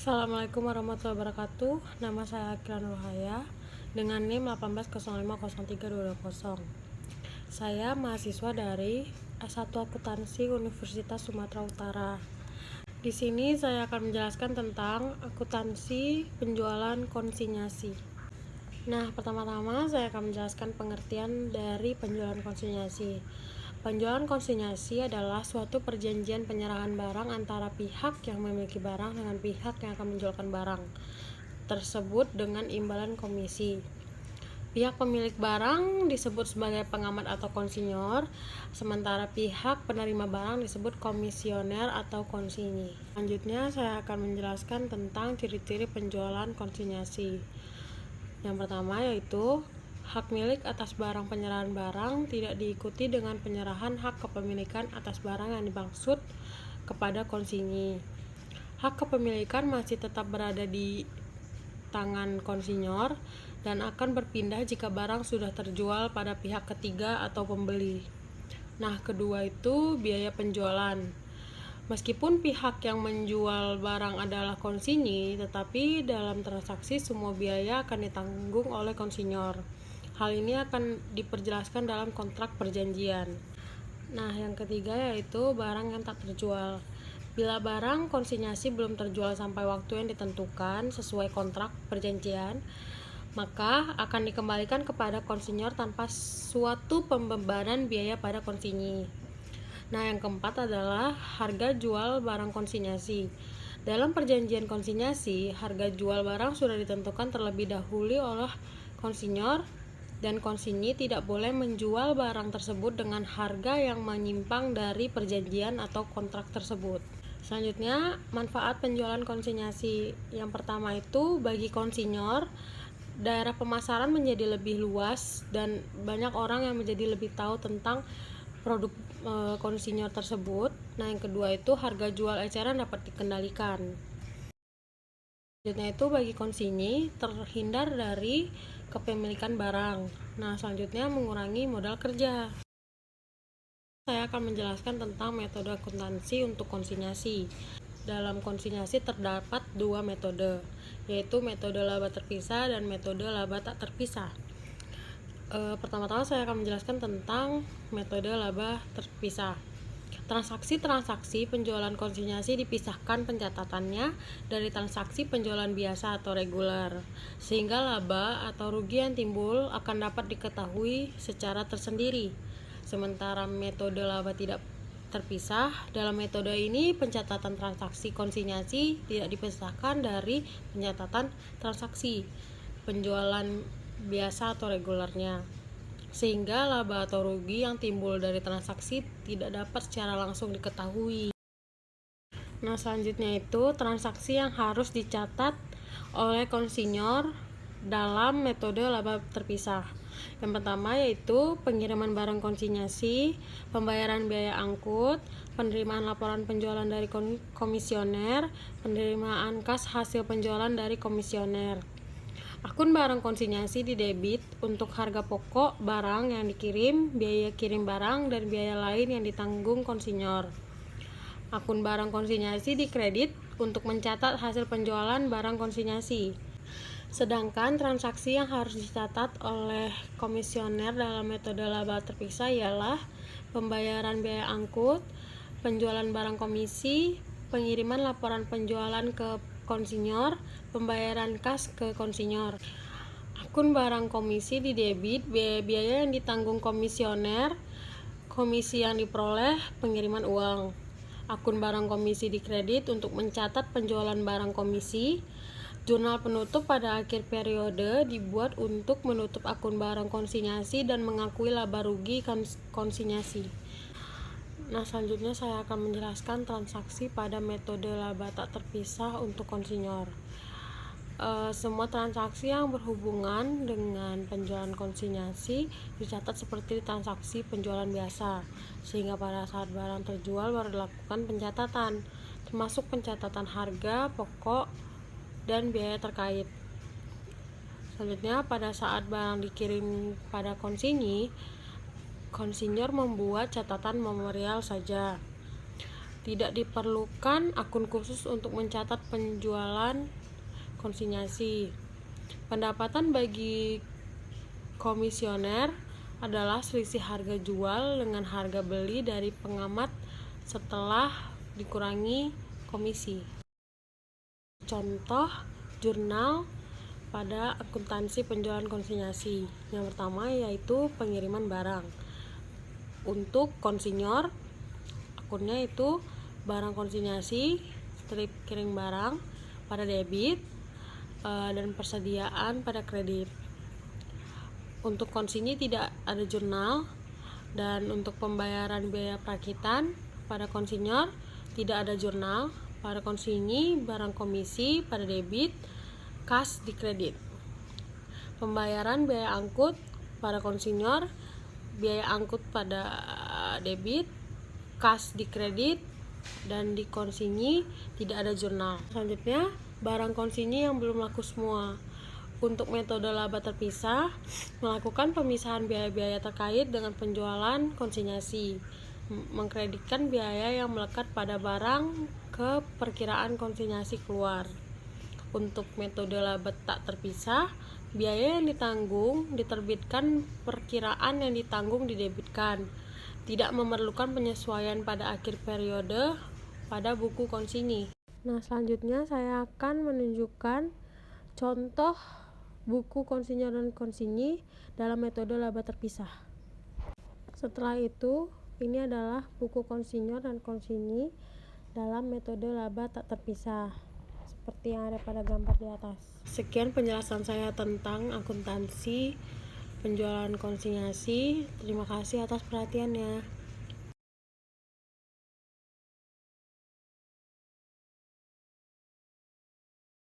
Assalamualaikum warahmatullahi wabarakatuh. Nama saya Akila Nurhaya dengan NIM 180503220. Saya mahasiswa dari S1 Akuntansi Universitas Sumatera Utara. Di sini saya akan menjelaskan tentang akuntansi penjualan konsinyasi. Nah, pertama-tama saya akan menjelaskan pengertian dari penjualan konsinyasi. Penjualan konsinyasi adalah suatu perjanjian penyerahan barang antara pihak yang memiliki barang dengan pihak yang akan menjualkan barang tersebut dengan imbalan komisi. Pihak pemilik barang disebut sebagai pengamat atau konsinyor, sementara pihak penerima barang disebut komisioner atau konsinyi. Selanjutnya saya akan menjelaskan tentang ciri-ciri penjualan konsinyasi. Yang pertama yaitu hak milik atas barang. Penyerahan barang tidak diikuti dengan penyerahan hak kepemilikan atas barang yang dimaksud kepada konsinyi. Hak kepemilikan masih tetap berada di tangan konsinyor dan akan berpindah jika barang sudah terjual pada pihak ketiga atau pembeli. Nah, kedua itu biaya penjualan. Meskipun pihak yang menjual barang adalah konsinyi, tetapi dalam transaksi semua biaya akan ditanggung oleh konsinyor. Hal ini akan diperjelaskan dalam kontrak perjanjian. Nah, yang ketiga yaitu barang yang tak terjual. Bila barang konsinyasi belum terjual sampai waktu yang ditentukan sesuai kontrak perjanjian, maka akan dikembalikan kepada konsinyor tanpa suatu pembebanan biaya pada konsinyi. Nah, yang keempat adalah harga jual barang konsinyasi. Dalam perjanjian konsinyasi, harga jual barang sudah ditentukan terlebih dahulu oleh konsinyor dan konsinyi tidak boleh menjual barang tersebut dengan harga yang menyimpang dari perjanjian atau kontrak tersebut. Selanjutnya, manfaat penjualan konsinyasi. Yang pertama itu bagi konsinyor, daerah pemasaran menjadi lebih luas dan banyak orang yang menjadi lebih tahu tentang produk konsinyor tersebut. Nah, yang kedua itu harga jual eceran dapat dikendalikan. Selanjutnya itu bagi konsinyi terhindar dari kepemilikan barang. Nah, selanjutnya mengurangi modal kerja. Saya akan menjelaskan tentang metode akuntansi untuk konsinyasi. Dalam konsinyasi terdapat dua metode, yaitu metode laba terpisah dan metode laba tak terpisah. Pertama-tama saya akan menjelaskan tentang metode laba terpisah. Transaksi-transaksi penjualan konsinyasi dipisahkan pencatatannya dari transaksi penjualan biasa atau reguler, sehingga laba atau rugi yang timbul akan dapat diketahui secara tersendiri. Sementara metode laba tidak terpisah, dalam metode ini pencatatan transaksi konsinyasi tidak dipisahkan dari pencatatan transaksi penjualan biasa atau regulernya, sehingga laba atau rugi yang timbul dari transaksi tidak dapat secara langsung diketahui. Nah, selanjutnya itu transaksi yang harus dicatat oleh konsinyor dalam metode laba terpisah. Yang pertama yaitu pengiriman barang konsinyasi, pembayaran biaya angkut, penerimaan laporan penjualan dari komisioner, penerimaan kas hasil penjualan dari komisioner. Akun barang konsinyasi didebit untuk harga pokok barang yang dikirim, biaya kirim barang, dan biaya lain yang ditanggung konsinyor. Akun barang konsinyasi dikredit untuk mencatat hasil penjualan barang konsinyasi. Sedangkan transaksi yang harus dicatat oleh komisioner dalam metode laba terpisah ialah pembayaran biaya angkut, penjualan barang komisi, pengiriman laporan penjualan ke konsinyor, pembayaran kas ke konsinyor. Akun barang komisi didebit biaya-biaya yang ditanggung komisioner, komisi yang diperoleh, pengiriman uang. Akun barang komisi dikredit untuk mencatat penjualan barang komisi. Jurnal penutup pada akhir periode dibuat untuk menutup akun barang konsinyasi dan mengakui laba rugi konsinyasi. Nah, selanjutnya saya akan menjelaskan transaksi pada metode laba tak terpisah untuk konsinyor. Semua transaksi yang berhubungan dengan penjualan konsinyasi dicatat seperti transaksi penjualan biasa, sehingga pada saat barang terjual baru dilakukan pencatatan, termasuk pencatatan harga pokok dan biaya terkait. Selanjutnya, pada saat barang dikirim pada konsinyi, konsinyor membuat catatan memorial saja. Tidak diperlukan akun khusus untuk mencatat penjualan konsinyasi. Pendapatan bagi komisioner adalah selisih harga jual dengan harga beli dari pengamat setelah dikurangi komisi. Contoh jurnal pada akuntansi penjualan konsinyasi. Yang pertama yaitu pengiriman barang. Untuk konsinyor, akunnya itu barang konsinyasi, strip kirim barang pada debit, dan persediaan pada kredit. Untuk konsinyi tidak ada jurnal, dan untuk pembayaran biaya perakitan pada konsinyor tidak ada jurnal. Pada konsinyi barang komisi pada debit, kas di kredit. Pembayaran biaya angkut pada konsinyor, biaya angkut pada debit, kas di kredit, dan di konsinyi tidak ada jurnal. Selanjutnya, barang konsinyi yang belum laku semua. Untuk metode laba terpisah, melakukan pemisahan biaya-biaya terkait dengan penjualan konsinyasi, mengkreditkan biaya yang melekat pada barang ke perkiraan konsinyasi keluar. Untuk metode laba tak terpisah, biaya yang ditanggung diterbitkan, perkiraan yang ditanggung didebitkan. Tidak memerlukan penyesuaian pada akhir periode pada buku konsinyi. Nah, selanjutnya saya akan menunjukkan contoh buku konsinyor dan konsinyi dalam metode laba terpisah. Setelah itu, ini adalah buku konsinyor dan konsinyi dalam metode laba tak terpisah, seperti yang ada pada gambar di atas. Sekian penjelasan saya tentang akuntansi penjualan konsinyasi. Terima kasih atas perhatiannya.